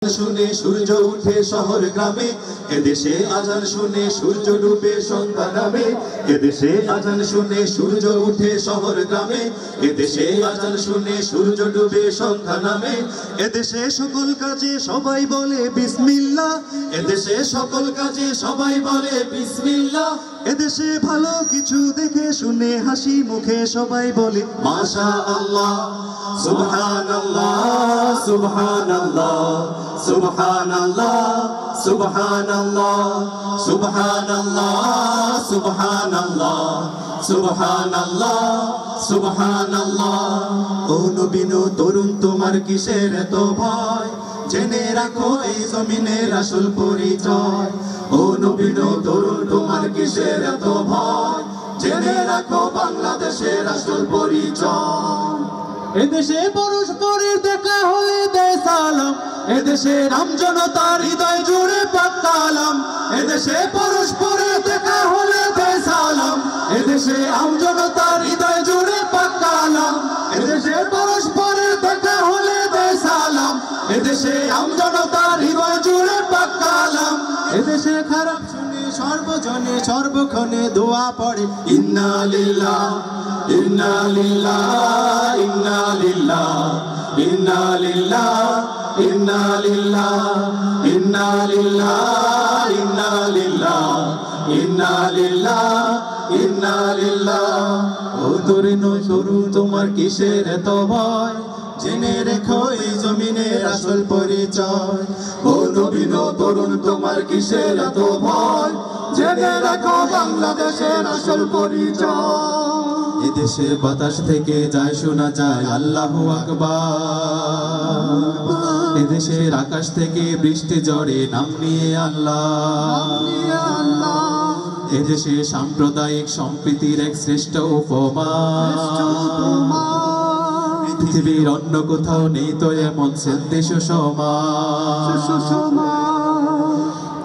শুনে সূর্য উঠে শহর গ্রামে, এদেশে আজান শুনে সূর্য ডুবে সন্ধ্যা নামে। এদেশে আজান শুনে সূর্য উঠে শহর গ্রামে, এদেশে আজান শুনে সূর্য ডুবে সন্ধ্যা নামে। এদেশে সকল কাজে সবাই বলে বিসমিল্লাহ, এদেশে সকল কাজে সবাই বলে বিসমিল্লাহ। এদেশে ভালো কিছু দেখে শুনে হাসি মুখে সবাই বলে মাশাআল্লাহ, সুবহানাল্লাহ, সুবহানাল্লাহ, সুবহানাল্লাহ, সুবহানাল্লাহ, সুবহানাল্লাহ, সুবহানাল্লাহ, সুবহানাল্লাহ, সুবহানাল্লাহ। ও নবীন তরুণ তোমার কিসের এত ভয়, জেনে রাখো এই জমিনের আসল পরিচয়। ও নবীন তরুণ তোমার কিসের এত ভয়, জেনে রাখো বাংলাদেশের আসল পরিচয়। এদেশে পরস্পরের দেখা হলে দেয় সালাম, এদেশে রাম জনতার হৃদয় জুড়ে পাক কালাম। এদেশে পরস্পরের দেখা হলে দেয় সালাম, এদেশে রাম জনতার হৃদয় জুড়ে পাক কালাম। এদেশে পরস্পরের দেখা হলে দেয় সালাম, এদেশে রাম জনতার হৃদয় জুড়ে পাক কালাম। এদেশে খারাপ শুনে সর্বজনে সর্বক্ষণে দোয়া পড়ে ইন্না লিল্লাহ, ইন্না লিল্লাহ, ইন্না লিল্লাহ, ইন্না লিল্লাহ, ইন্না লিল্লাহ, ইন্না লিল্লাহ, ইন্না লিল্লাহ, ইন্না লিল্লাহ, ইন্না লিল্লাহ। ও তরুণ তরুণ তোমার কিসের এত ভয়, জেনে রেখো এই জমিনের আসল পরিচয়। ও নবীন তরুণ তোমার কিসের এত ভয়, জেনে রাখো বাংলাদেশের আসল পরিচয়। এদেশের বাতাস থেকে যায় শোনা যায় আল্লাহু আকবার, এদেশের আকাশ থেকে বৃষ্টি ঝরে নাম নিয়ে আল্লাহ। এদেশে সাম্প্রদায়িক সম্প্রীতির এক শ্রেষ্ঠ উপমা, পৃথিবীর অন্য কোথাও নেই তো এমন দেশ সমাজ।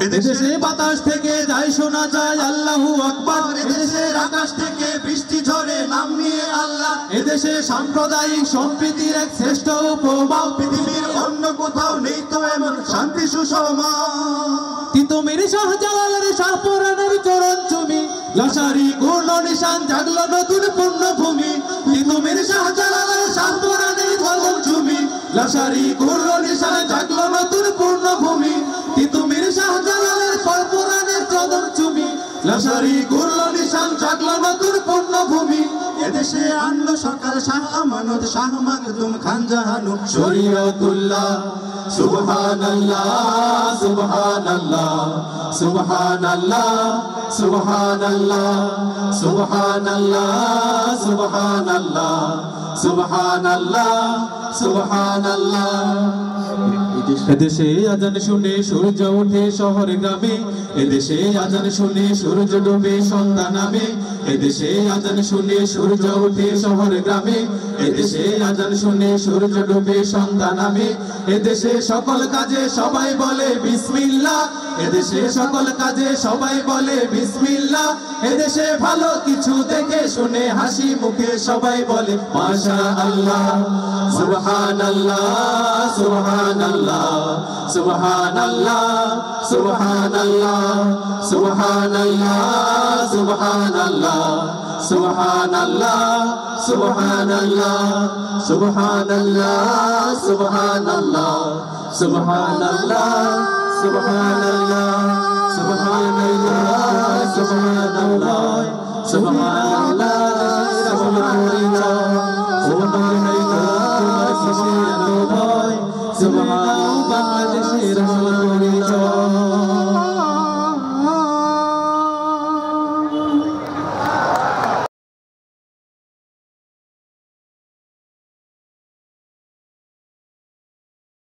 এদেশে বাতাস থেকে যায় শোনা যায় আল্লাহু আকবার, এদেশের আকাশ থেকে বৃষ্টি ঝরে নাম নিয়ে আল্লাহ। এদেশে সাম্প্রদায়িক সম্প্রীতির এক শ্রেষ্ঠ উপমা, পৃথিবীর অন্য কোথাও নেই তো এমন শান্তি সুষমা। তিতুমির শাহজালালের শাহপুরানের চরণ চুমি, লাশারি গুণ নিশান জাগলো নতুন পূর্ণভূমি। তিতুমির শাহজালালের শাহপুরানের চরণ চুমি, লাশারি গুণ নিশান জাগলো নতুন পূর্ণভূমি। তিতুমির শাহজালালের শাহপুরানের চরণ চুমি, লাশারি গুণ নিশান জাগলো নতুন পূর্ণভূমি। এদেশে আনলো সরকার শাহ আমানত, শাহ মাকদুম খান জাহানু শরীয়তুল্লাহ। সুবহানাল্লাহ, সুবহানাল্লাহ, সুবহানাল্লাহ, সুবহানাল্লাহ, সুবহানাল্লাহ, সুবহানাল্লাহ, সুবহানাল্লাহ, সুবহানাল্লাহ। এদেশে আজান শুনে সূর্য ওঠে শহর গ্রামে, এদেশে আজান শুনে সূর্য ডুবে সন্ধ্যা নামে। এদেশে আজান শুনে সূর্য ওঠে শহর গ্রামে, এদেশে আজান শুনে সূর্য ডুবে সন্ধ্যা নামে। এদেশে সকল কাজে সবাই বলে বিসমিল্লাহ, এদেশে সকল কাজে সবাই বলে বিসমিল্লাহ। এদেশে ভালো কিছু দেখে শুনে হাসি মুখে সবাই বলে মাশাআল্লাহ, সুবহানাল্লাহ, সুবহানাল্লাহ, সুবহানাল্লাহ, সুবহানাল্লাহ, সুবহানাল্লাহ, সুবহানাল্লাহ, সুবহানাল্লাহ, সুবহানাল্লাহ, সুবহানাল্লাহ, সুবহানাল্লাহ, সুবহানাল্লাহ, সুবহানাল্লাহ, সুবহানাল্লাহ, সুবহানাল্লাহ, সুবহানাল্লাহ, সুবহানাল্লাহ। তোমার কিসের এত ভয়, সুবহানাল্লাহ।